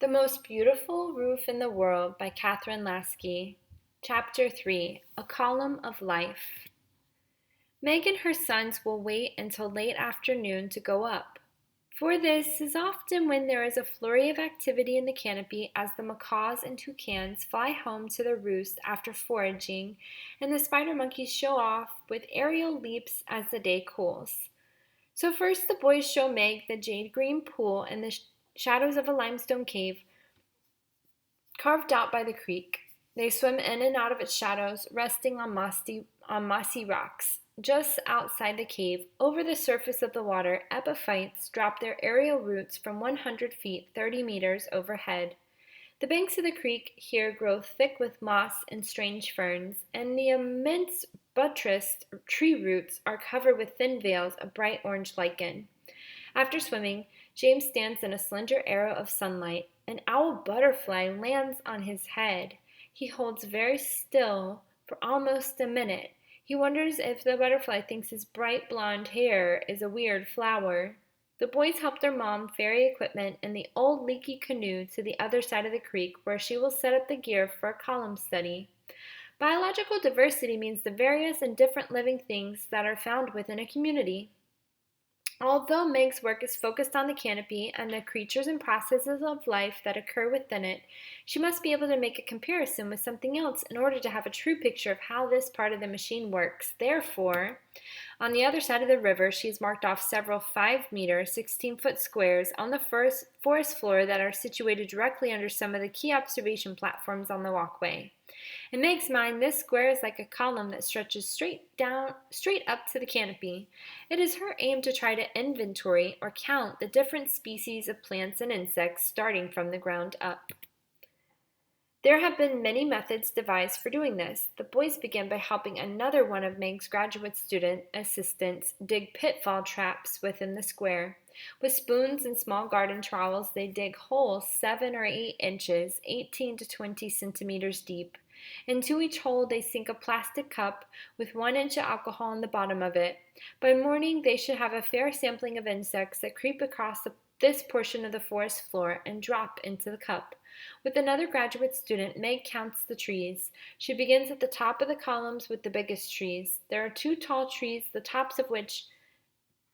The Most Beautiful Roof in the World by Kathryn Lasky. Chapter 3 A Column of Life. Meg and her sons will wait until late afternoon to go up. For this is often when there is a flurry of activity in the canopy as the macaws and toucans fly home to their roost after foraging, and the spider monkeys show off with aerial leaps as the day cools. So first the boys show Meg the jade-green pool in the shadows of a limestone cave carved out by the creek. They swim in and out of its shadows, resting on mossy rocks. Just outside the cave, over the surface of the water, epiphytes drop their aerial roots from 100 feet, 30 meters overhead. The banks of the creek here grow thick with moss and strange ferns, and the immense buttressed tree roots are covered with thin veils of bright orange lichen. After swimming, James stands in a slender arrow of sunlight. An owl butterfly lands on his head. He holds very still for almost a minute. He wonders if the butterfly thinks his bright blonde hair is a weird flower. The boys help their mom ferry equipment in the old leaky canoe to the other side of the creek, where she will set up the gear for a column study. Biological diversity means the various and different living things that are found within a community. Although Meg's work is focused on the canopy and the creatures and processes of life that occur within it, she must be able to make a comparison with something else in order to have a true picture of how this part of the machine works. Therefore, on the other side of the river, she has marked off several 5-meter, 16-foot squares on the forest floor that are situated directly under some of the key observation platforms on the walkway. In Meg's mind, this square is like a column that stretches straight up to the canopy. It is her aim to try to inventory or count the different species of plants and insects starting from the ground up. There have been many methods devised for doing this. The boys begin by helping another one of Meg's graduate student assistants dig pitfall traps within the square. With spoons and small garden trowels, they dig holes 7 or 8 inches, 18 to 20 centimeters deep. Into each hole they sink a plastic cup with 1 inch of alcohol in the bottom of it. By morning they should have a fair sampling of insects that creep across this portion of the forest floor and drop into the cup. With another graduate student, Meg counts the trees. She begins at the top of the columns with the biggest trees. There are 2 tall trees, the tops of which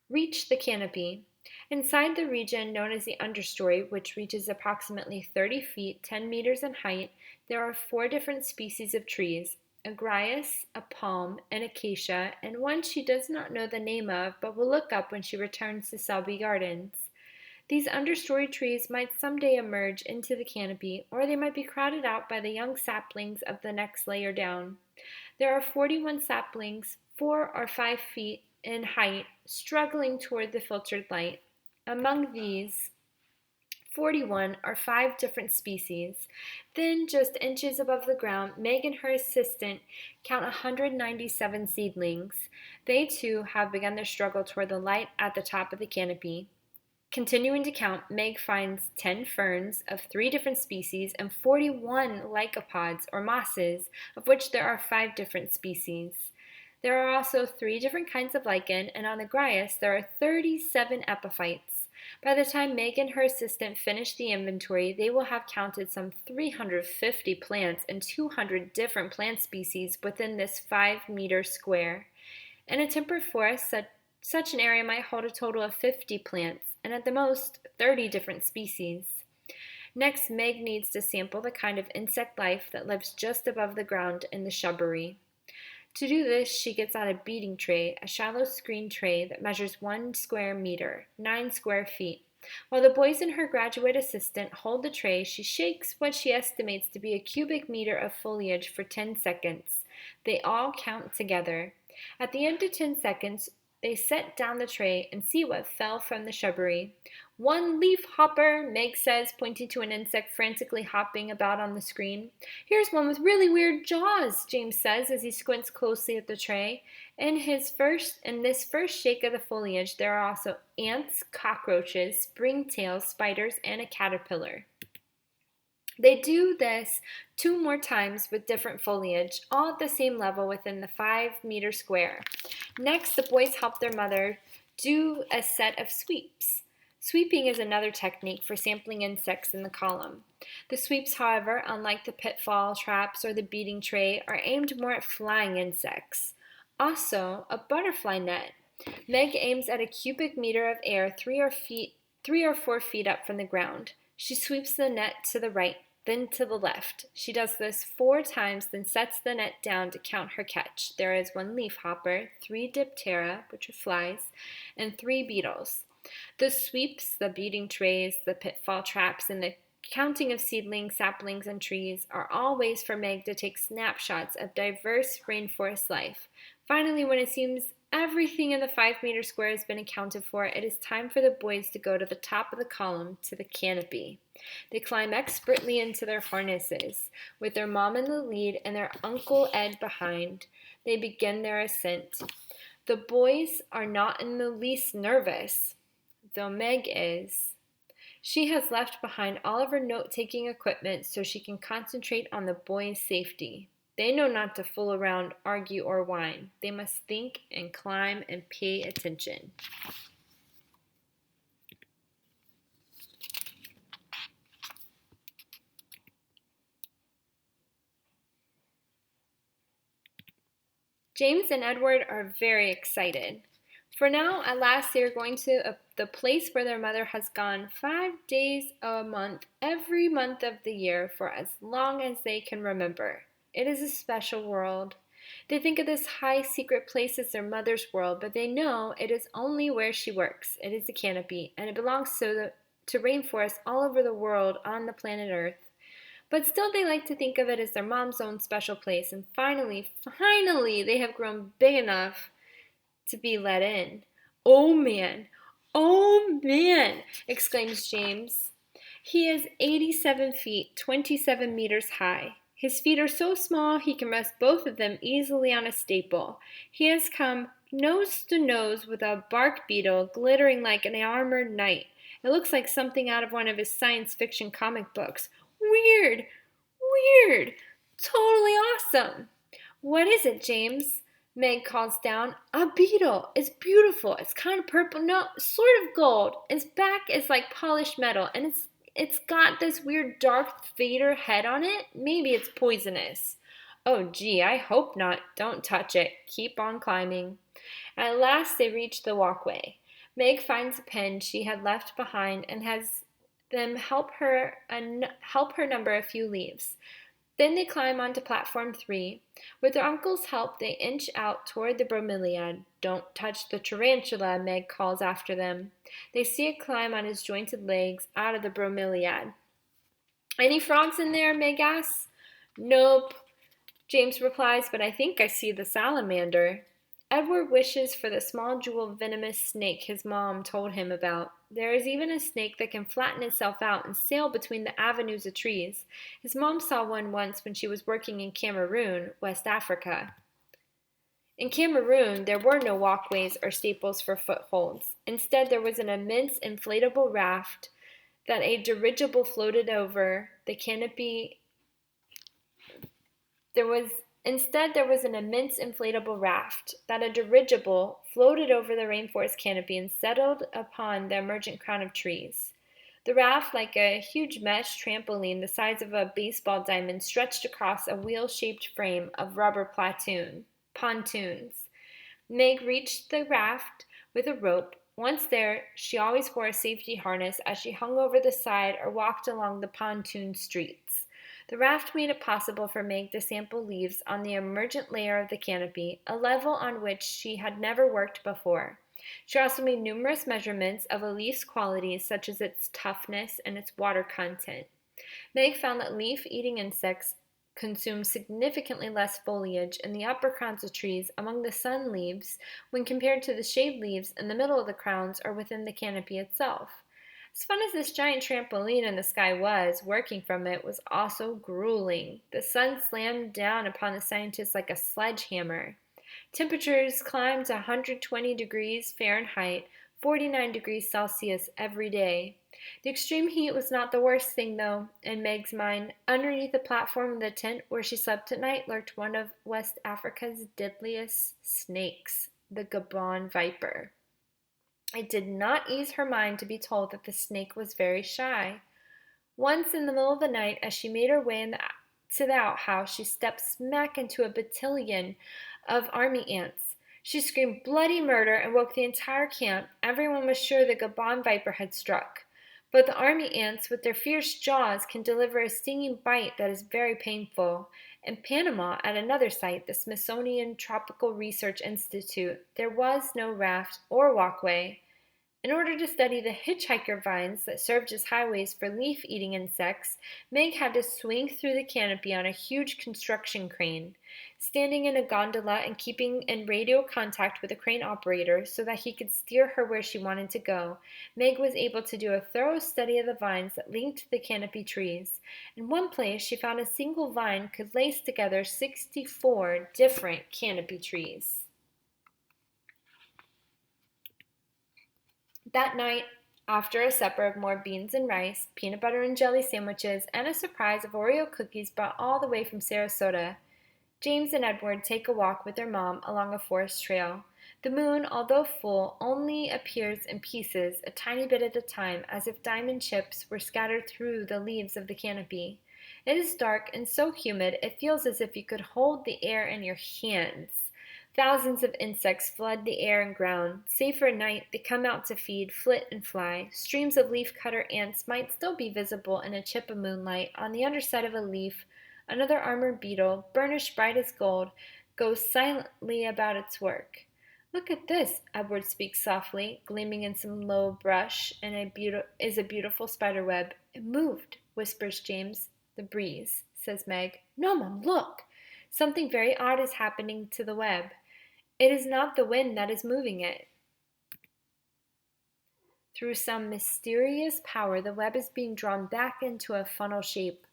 reach the canopy. Inside the region known as the understory, which reaches approximately 30 feet, 10 meters in height, there are 4 different species of trees: a agrias, a palm, an acacia, and one she does not know the name of but will look up when she returns to Selby Gardens. These understory trees might someday emerge into the canopy, or they might be crowded out by the young saplings of the next layer down. There are 41 saplings, 4 or 5 feet in height, struggling toward the filtered light. Among these 41 are 5 different species. Then, just inches above the ground, Meg and her assistant count 197 seedlings. They too have begun their struggle toward the light at the top of the canopy. Continuing to count, Meg finds 10 ferns of 3 different species and 41 lycopods or mosses, of which there are 5 different species. There are also 3 different kinds of lichen, and on the agrias there are 37 epiphytes. By the time Meg and her assistant finish the inventory, they will have counted some 350 plants and 200 different plant species within this 5-meter square. In a temperate forest, such an area might hold a total of 50 plants, and at the most 30 different species. Next, Meg needs to sample the kind of insect life that lives just above the ground in the shrubbery. To do this, she gets out a beading tray, a shallow screen tray that measures 1 square meter, 9 square feet. While the boys and her graduate assistant hold the tray, she shakes what she estimates to be a cubic meter of foliage for 10 seconds. They all count together. At the end of 10 seconds, they set down the tray and see what fell from the shrubbery. 1 leaf hopper, Meg says, pointing to an insect frantically hopping about on the screen. Here's one with really weird jaws, James says as he squints closely at the tray. In this first shake of the foliage, there are also ants, cockroaches, springtails, spiders, and a caterpillar. They do this 2 more times with different foliage, all at the same level within the 5-meter square. Next, the boys help their mother do a set of sweeps. Sweeping is another technique for sampling insects in the column. The sweeps, however, unlike the pitfall traps or the beating tray, are aimed more at flying insects. Also, a butterfly net. Meg aims at a cubic meter of air 3 or 4 feet up from the ground. She sweeps the net to the right, then to the left. She does this 4 times, then sets the net down to count her catch. There is 1 leafhopper, 3 diptera, which are flies, and 3 beetles. The sweeps, the beating trays, the pitfall traps, and the counting of seedlings, saplings, and trees are all ways for Meg to take snapshots of diverse rainforest life. Finally, when it seems everything in the 5-meter square has been accounted for, it is time for the boys to go to the top of the column, to the canopy. They climb expertly into their harnesses, with their mom in the lead and their Uncle Ed behind. They begin their ascent. The boys are not in the least nervous, though Meg is. She has left behind all of her note-taking equipment so she can concentrate on the boys' safety. They know not to fool around, argue, or whine. They must think and climb and pay attention. James and Edward are very excited. For now, at last, they are going to the place where their mother has gone 5 days a month, every month of the year, for as long as they can remember. It is a special world. They think of this high secret place as their mother's world, but they know it is only where she works. It is the Canopy, and it belongs to rainforests all over the world on the planet Earth. But still, they like to think of it as their mom's own special place, and finally, they have grown big enough to be let in. Oh man, exclaims James. He is 87 feet, 27 meters high. His feet are so small he can rest both of them easily on a staple. He has come nose to nose with a bark beetle glittering like an armored knight. It looks like something out of one of his science fiction comic books. Weird, totally awesome. What is it, James? Meg calls down. A beetle. It's beautiful. It's kind of purple. No, sort of gold. Its back is like polished metal, and it's got this weird Darth Vader head on it. Maybe it's poisonous. Oh, gee, I hope not. Don't touch it. Keep on climbing. At last they reach the walkway. Meg finds a pen she had left behind and has them help her number a few leaves. Then they climb onto platform 3. With their uncle's help, they inch out toward the bromeliad. Don't touch the tarantula, Meg calls after them. They see it climb on his jointed legs out of the bromeliad. Any frogs in there, Meg asks. Nope, James replies, but I think I see the salamander. Edward wishes for the small jewel venomous snake his mom told him about. There is even a snake that can flatten itself out and sail between the avenues of trees. His mom saw one once when she was working in Cameroon, West Africa. In Cameroon, there were no walkways or staples for footholds. Instead, there was an immense inflatable raft that a dirigible floated over the canopy. There was an immense inflatable raft that a dirigible floated over the rainforest canopy and settled upon the emergent crown of trees. The raft, like a huge mesh trampoline the size of a baseball diamond, stretched across a wheel-shaped frame of rubber pontoons. Meg reached the raft with a rope. Once there, she always wore a safety harness as she hung over the side or walked along the pontoon streets. The raft made it possible for Meg to sample leaves on the emergent layer of the canopy, a level on which she had never worked before. She also made numerous measurements of a leaf's qualities, such as its toughness and its water content. Meg found that leaf-eating insects consume significantly less foliage in the upper crowns of trees among the sun leaves when compared to the shade leaves in the middle of the crowns or within the canopy itself. As fun as this giant trampoline in the sky was, working from it was also grueling. The sun slammed down upon the scientists like a sledgehammer. Temperatures climbed to 120 degrees Fahrenheit, 49 degrees Celsius every day. The extreme heat was not the worst thing, though, in Meg's mind. Underneath the platform of the tent where she slept at night lurked one of West Africa's deadliest snakes, the Gabon viper. It did not ease her mind to be told that the snake was very shy. Once in the middle of the night, as she made her way to the outhouse, she stepped smack into a battalion of army ants. She screamed bloody murder and woke the entire camp. Everyone was sure the Gabon viper had struck. But the army ants, with their fierce jaws, can deliver a stinging bite that is very painful. In Panama, at another site, the Smithsonian Tropical Research Institute, there was no raft or walkway. In order to study the hitchhiker vines that served as highways for leaf-eating insects, Meg had to swing through the canopy on a huge construction crane. Standing in a gondola and keeping in radio contact with the crane operator so that he could steer her where she wanted to go, Meg was able to do a thorough study of the vines that linked the canopy trees. In one place, she found a single vine could lace together 64 different canopy trees. That night, after a supper of more beans and rice, peanut butter and jelly sandwiches, and a surprise of Oreo cookies brought all the way from Sarasota, James and Edward take a walk with their mom along a forest trail. The moon, although full, only appears in pieces, a tiny bit at a time, as if diamond chips were scattered through the leaves of the canopy. It is dark and so humid it feels as if you could hold the air in your hands. Thousands of insects flood the air and ground. Save for night, they come out to feed, flit, and fly. Streams of leafcutter ants might still be visible in a chip of moonlight. On the underside of a leaf, another armored beetle, burnished bright as gold, goes silently about its work. Look at this, Edward speaks softly, gleaming in some low brush, and is a beautiful spider web. It moved, whispers James. The breeze, says Meg. No, Mom, look! Something very odd is happening to the web. It is not the wind that is moving it. Through some mysterious power, the web is being drawn back into a funnel shape.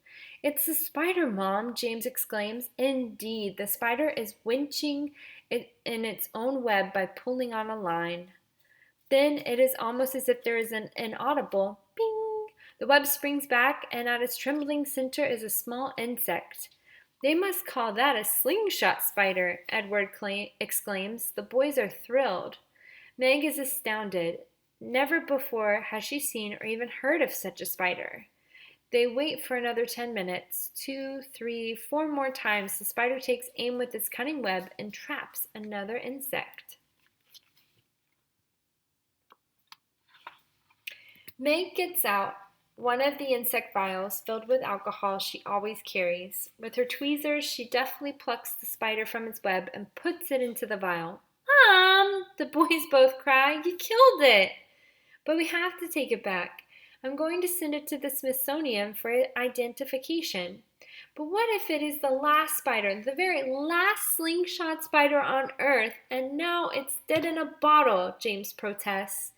It's the spider, Mom, James exclaims. Indeed, the spider is winching it in its own web by pulling on a line. Then it is almost as if there is an inaudible bing. The web springs back, and at its trembling center is a small insect. They must call that a slingshot spider, Edward exclaims. The boys are thrilled. Meg is astounded. Never before has she seen or even heard of such a spider. They wait for another 10 minutes. 2, 3, 4 more times the spider takes aim with its cunning web and traps another insect. Meg gets out one of the insect vials filled with alcohol she always carries. With her tweezers, she deftly plucks the spider from its web and puts it into the vial. Mom, the boys both cry, you killed it! But we have to take it back. I'm going to send it to the Smithsonian for identification. But what if it is the last spider, the very last slingshot spider on Earth, and now it's dead in a bottle, James protests.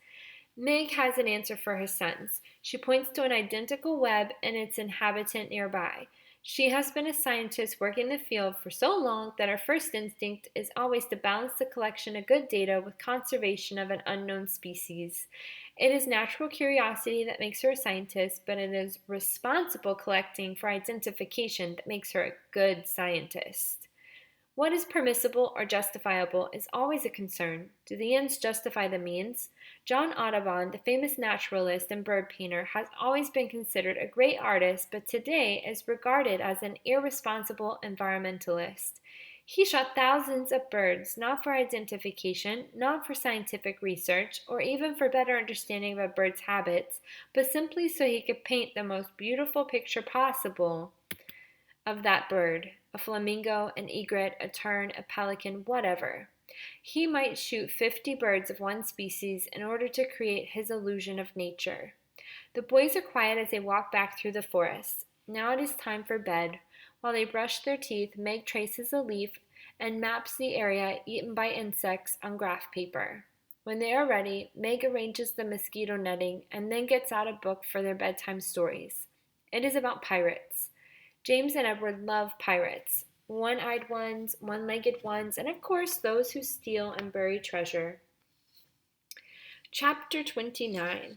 Meg has an answer for her sons. She points to an identical web and its inhabitant nearby. She has been a scientist working in the field for so long that her first instinct is always to balance the collection of good data with conservation of an unknown species. It is natural curiosity that makes her a scientist, but it is responsible collecting for identification that makes her a good scientist. What is permissible or justifiable is always a concern. Do the ends justify the means? John Audubon, the famous naturalist and bird painter, has always been considered a great artist, but today is regarded as an irresponsible environmentalist. He shot thousands of birds, not for identification, not for scientific research, or even for better understanding of a bird's habits, but simply so he could paint the most beautiful picture possible of that bird. A flamingo, an egret, a tern, a pelican, whatever. He might shoot 50 birds of one species in order to create his illusion of nature. The boys are quiet as they walk back through the forest. Now it is time for bed. While they brush their teeth, Meg traces a leaf and maps the area eaten by insects on graph paper. When they are ready, Meg arranges the mosquito netting and then gets out a book for their bedtime stories. It is about pirates. James and Edward love pirates, one-eyed ones, one-legged ones, and of course those who steal and bury treasure. Chapter 29.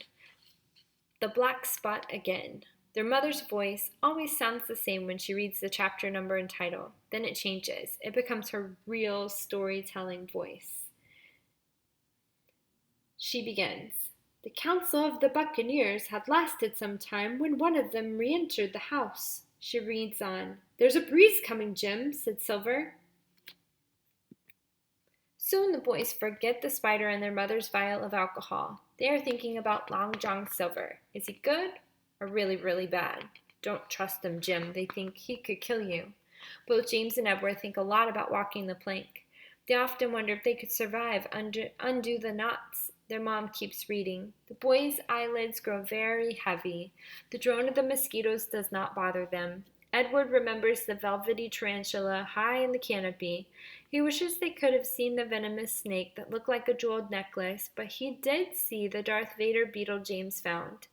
The Black Spot Again. Their mother's voice always sounds the same when she reads the chapter number and title. Then it changes. It becomes her real storytelling voice. She begins. The council of the buccaneers had lasted some time when one of them re-entered the house. She reads on. There's a breeze coming, Jim, said Silver. Soon the boys forget the spider and their mother's vial of alcohol. They are thinking about Long John Silver. Is he good or really, really bad? Don't trust him, Jim. They think he could kill you. Both James and Edward think a lot about walking the plank. They often wonder if they could survive, undo the knots. Their mom keeps reading. The boys' eyelids grow very heavy. The drone of the mosquitoes does not bother them. Edward remembers the velvety tarantula high in the canopy. He wishes they could have seen the venomous snake that looked like a jeweled necklace, but he did see the Darth Vader beetle James found.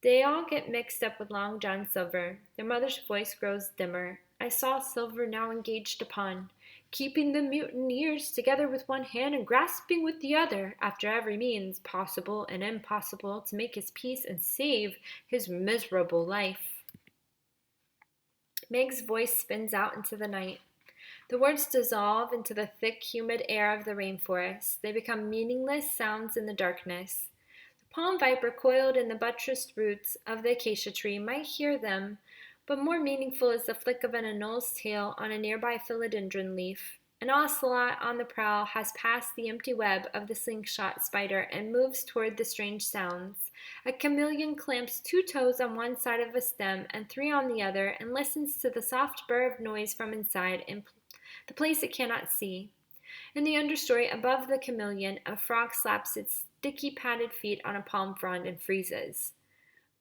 They all get mixed up with Long John Silver. Their mother's voice grows dimmer. I saw Silver now engaged upon, keeping the mutineers together with one hand and grasping with the other, after every means, possible and impossible, to make his peace and save his miserable life. Meg's voice spins out into the night. The words dissolve into the thick, humid air of the rainforest. They become meaningless sounds in the darkness. The palm viper coiled in the buttressed roots of the acacia tree might hear them, but more meaningful is the flick of an anol's tail on a nearby philodendron leaf. An ocelot on the prowl has passed the empty web of the slingshot spider and moves toward the strange sounds. A chameleon clamps 2 toes on one side of a stem and 3 on the other and listens to the soft burr of noise from inside in the place it cannot see. In the understory above the chameleon, a frog slaps its sticky padded feet on a palm frond and freezes.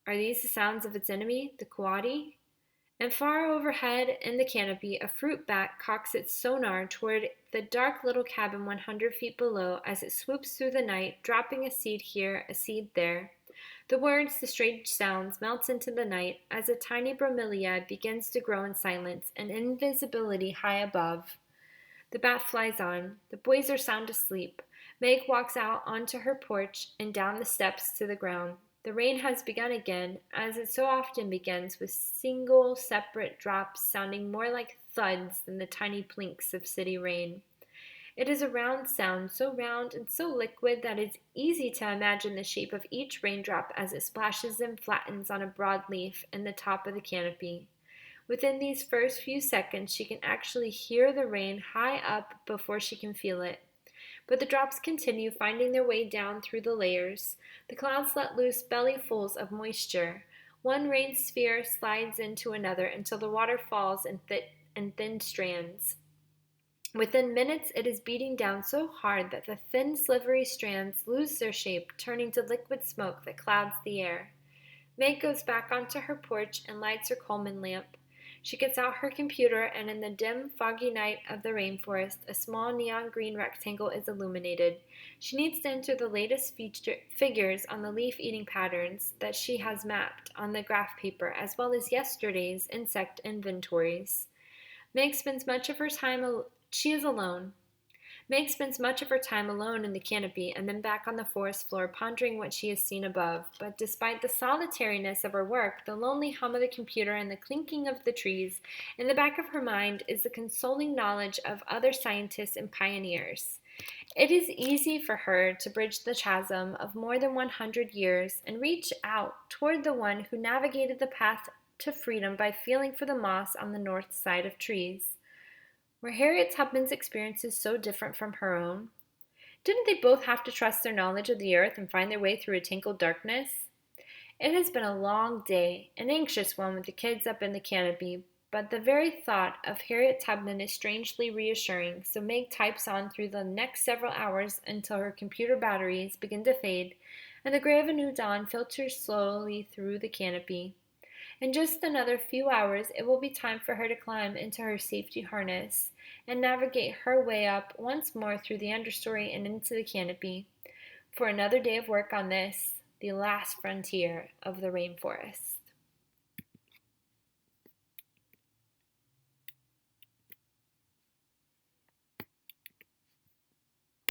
Are these the sounds of its enemy, the coati? And far overhead in the canopy, a fruit bat cocks its sonar toward the dark little cabin 100 feet below as it swoops through the night, dropping a seed here, a seed there. The words, the strange sounds, melts into the night as a tiny bromelia begins to grow in silence and invisibility high above. The bat flies on. The boys are sound asleep. Meg walks out onto her porch and down the steps to the ground. The rain has begun again, as it so often begins, with single, separate drops sounding more like thuds than the tiny plinks of city rain. It is a round sound, so round and so liquid that it's easy to imagine the shape of each raindrop as it splashes and flattens on a broad leaf in the top of the canopy. Within these first few seconds, she can actually hear the rain high up before she can feel it. But the drops continue, finding their way down through the layers. The clouds let loose bellyfuls of moisture. One rain sphere slides into another until the water falls in thin strands. Within minutes, it is beating down so hard that the thin, slivery strands lose their shape, turning to liquid smoke that clouds the air. Meg goes back onto her porch and lights her Coleman lamp. She gets out her computer, and in the dim, foggy night of the rainforest, a small neon green rectangle is illuminated. She needs to enter the latest figures on the leaf-eating patterns that she has mapped on the graph paper, as well as yesterday's insect inventories. Meg spends much of her time she is alone. Meg spends much of her time alone in the canopy and then back on the forest floor pondering what she has seen above. But despite the solitariness of her work, the lonely hum of the computer and the clinking of the trees, in the back of her mind is the consoling knowledge of other scientists and pioneers. It is easy for her to bridge the chasm of more than 100 years and reach out toward the one who navigated the path to freedom by feeling for the moss on the north side of trees. Were Harriet Tubman's experiences so different from her own? Didn't they both have to trust their knowledge of the earth and find their way through a tangled darkness? It has been a long day, an anxious one with the kids up in the canopy, but the very thought of Harriet Tubman is strangely reassuring, so Meg types on through the next several hours until her computer batteries begin to fade and the gray of a new dawn filters slowly through the canopy. In just another few hours, it will be time for her to climb into her safety harness and navigate her way up once more through the understory and into the canopy for another day of work on this, the last frontier of the rainforest.